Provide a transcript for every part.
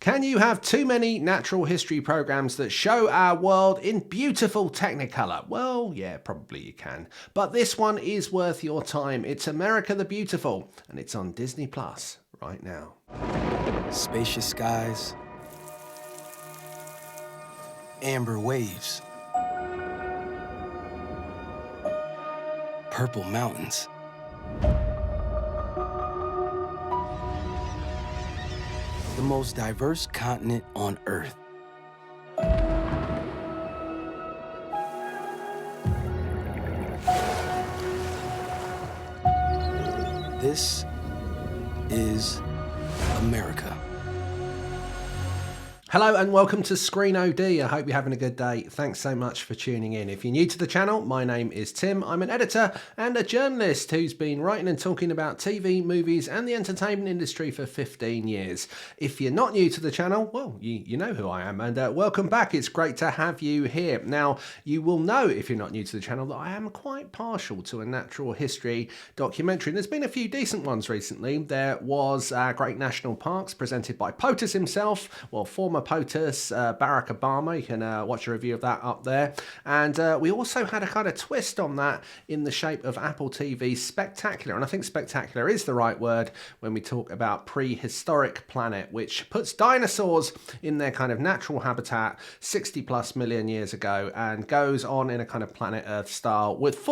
Can you have too many natural history programs that show our world in beautiful Technicolor? Well, yeah, probably you can. But this one is worth your time. It's America the Beautiful, and it's on Disney Plus right now. Spacious skies, amber waves, purple mountains. The most diverse continent on Earth. This is America. Hello and welcome to Screen OD. I hope you're having a good day. Thanks so much for tuning in. If you're new to the channel, my name is Tim. I'm an editor and a journalist who's been writing and talking about TV, movies and the entertainment industry for 15 years. If you're not new to the channel, well, you know who I am, and welcome back. It's great to have you here. Now, you will know if you're not new to the channel that I am quite partial to a natural history documentary. And there's been a few decent ones recently. There was Great National Parks presented by POTUS himself, well, former POTUS, Barack Obama. You can watch a review of that up there. And we also had a kind of twist on that in the shape of Apple TV's Spectacular. And I think spectacular is the right word when we talk about Prehistoric Planet, which puts dinosaurs in their kind of natural habitat 60 plus million years ago and goes on in a kind of Planet Earth style with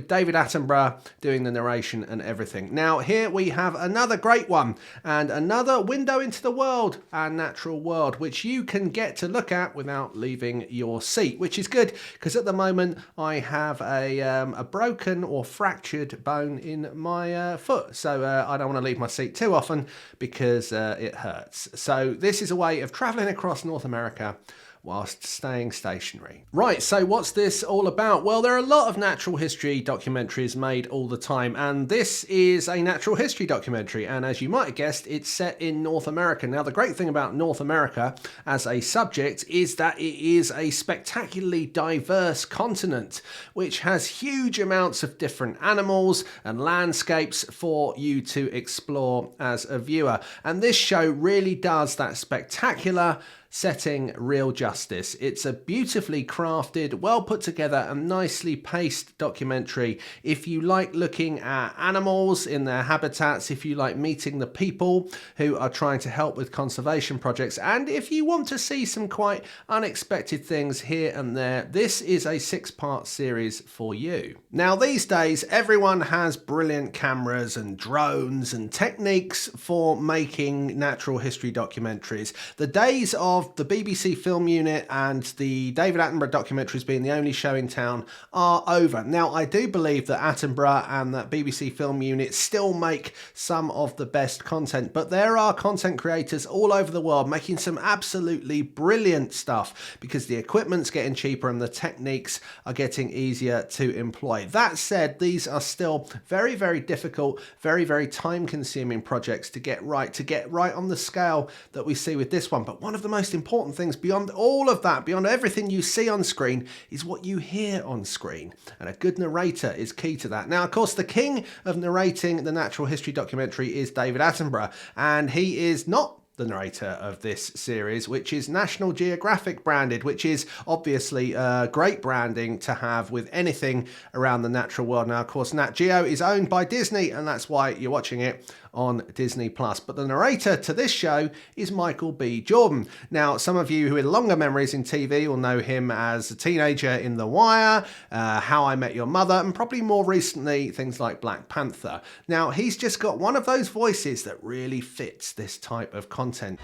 David Attenborough doing the narration and everything. Now, here we have another great one and another window into the world, our natural world, which you can get to look at without leaving your seat, which is good because at the moment I have a broken or fractured bone in my foot, so I don't want to leave my seat too often because it hurts. So this is a way of traveling across North America whilst staying stationary. Right, so what's this all about? Well, there are a lot of natural history documentaries made all the time, and this is a natural history documentary, and as you might have guessed, it's set in North America. Now, the great thing about North America as a subject is that it is a spectacularly diverse continent, which has huge amounts of different animals and landscapes for you to explore as a viewer. And this show really does that spectacular setting real justice. It's a beautifully crafted, well put together and nicely paced documentary. If you like looking at animals in their habitats, if you like meeting the people who are trying to help with conservation projects, and if you want to see some quite unexpected things here and there, this is a 6-part series for you. Now, these days, everyone has brilliant cameras and drones and techniques for making natural history documentaries. The days of the BBC Film Unit and the David Attenborough documentaries being the only show in town are over. Now, I do believe that Attenborough and that BBC Film Unit still make some of the best content, but there are content creators all over the world making some absolutely brilliant stuff because the equipment's getting cheaper and the techniques are getting easier to employ. That said, these are still very, very difficult, very, very time-consuming projects to get right on the scale that we see with this one. But one of the most important things beyond all of that, beyond everything you see on screen, is what you hear on screen. And a good narrator is key to that. Now, of course, the king of narrating the natural history documentary is David Attenborough, and he is not the narrator of this series, which is National Geographic branded, which is obviously great branding to have with anything around the natural world. Now, of course, Nat Geo is owned by Disney, and that's why you're watching it on Disney Plus. But the narrator to this show is Michael B. Jordan. Now, some of you who have longer memories in TV will know him as a teenager in The Wire, How I Met Your Mother, and probably more recently things like Black Panther. Now, he's just got one of those voices that really fits this type of content.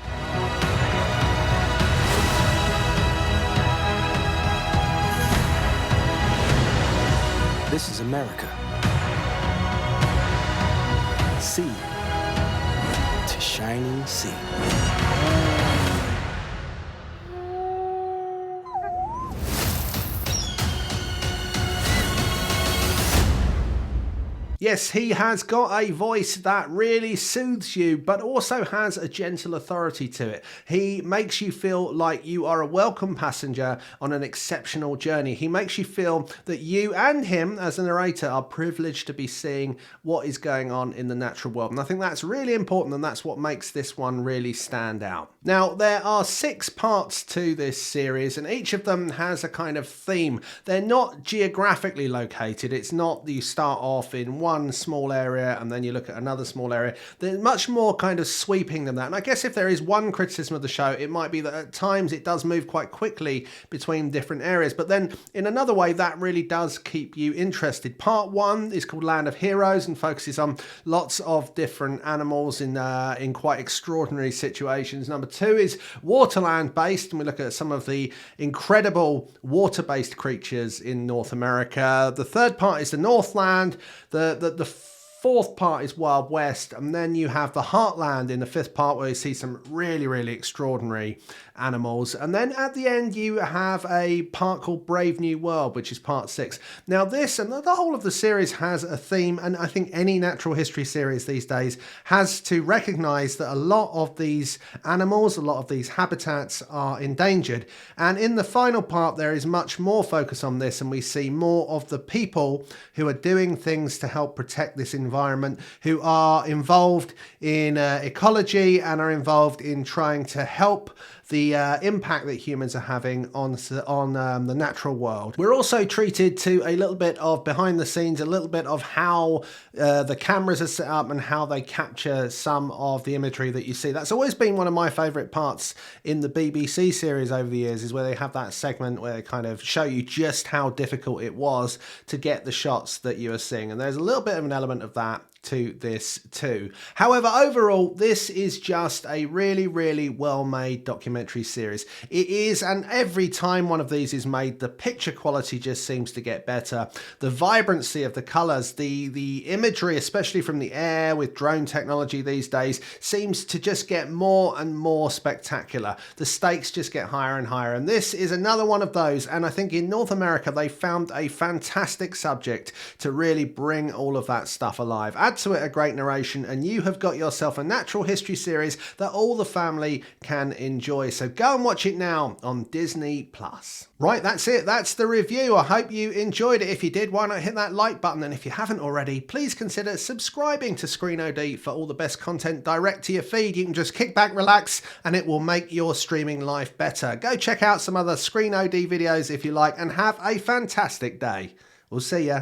This is America. Sea to shining sea. Yes, he has got a voice that really soothes you, but also has a gentle authority to it. He makes you feel like you are a welcome passenger on an exceptional journey. He makes you feel that you and him, as a narrator, are privileged to be seeing what is going on in the natural world. And I think that's really important, and that's what makes this one really stand out. Now, there are 6 parts to this series, and each of them has a kind of theme. They're not geographically located. It's not that you start off in one small area and then you look at another small area. They're much more kind of sweeping than that. And I guess if there is one criticism of the show, it might be that at times it does move quite quickly between different areas. But then in another way, that really does keep you interested. Part 1 is called Land of Heroes and focuses on lots of different animals in quite extraordinary situations. Number 2 is Waterland based, and we look at some of the incredible water-based creatures in North America. The 3rd part is the Northland. The 4th part is Wild West, and then you have the Heartland in the 5th part, where you see some really, really extraordinary animals. And then at the end you have a part called Brave New World, which is part 6. Now this and the whole of the series has a theme, and I think any natural history series these days has to recognize that a lot of these animals, a lot of these habitats are endangered. And in the final part there is much more focus on this, and we see more of the people who are doing things to help protect this environment, who are involved in ecology and are involved in trying to help the impact that humans are having on the natural world. We're also treated to a little bit of behind the scenes, a little bit of how the cameras are set up and how they capture some of the imagery that you see. That's always been one of my favourite parts in the BBC series over the years, is where they have that segment where they kind of show you just how difficult it was to get the shots that you are seeing. And there's a little bit of an element of that to this too. However, overall, this is just a really, really well-made documentary series. It is, and every time one of these is made, the picture quality just seems to get better. The vibrancy of the colours, the imagery, especially from the air with drone technology these days, seems to just get more and more spectacular. The stakes just get higher and higher, and this is another one of those. And I think in North America, they found a fantastic subject to really bring all of that stuff alive. Add to it a great narration, and you have got yourself a natural history series that all the family can enjoy. So go and watch it now on Disney+. Right, that's it. That's the review. I hope you enjoyed it. If you did, why not hit that like button? And if you haven't already, please consider subscribing to Screen OD for all the best content direct to your feed. You can just kick back, relax, and it will make your streaming life better. Go check out some other Screen OD videos if you like, and have a fantastic day. We'll see ya.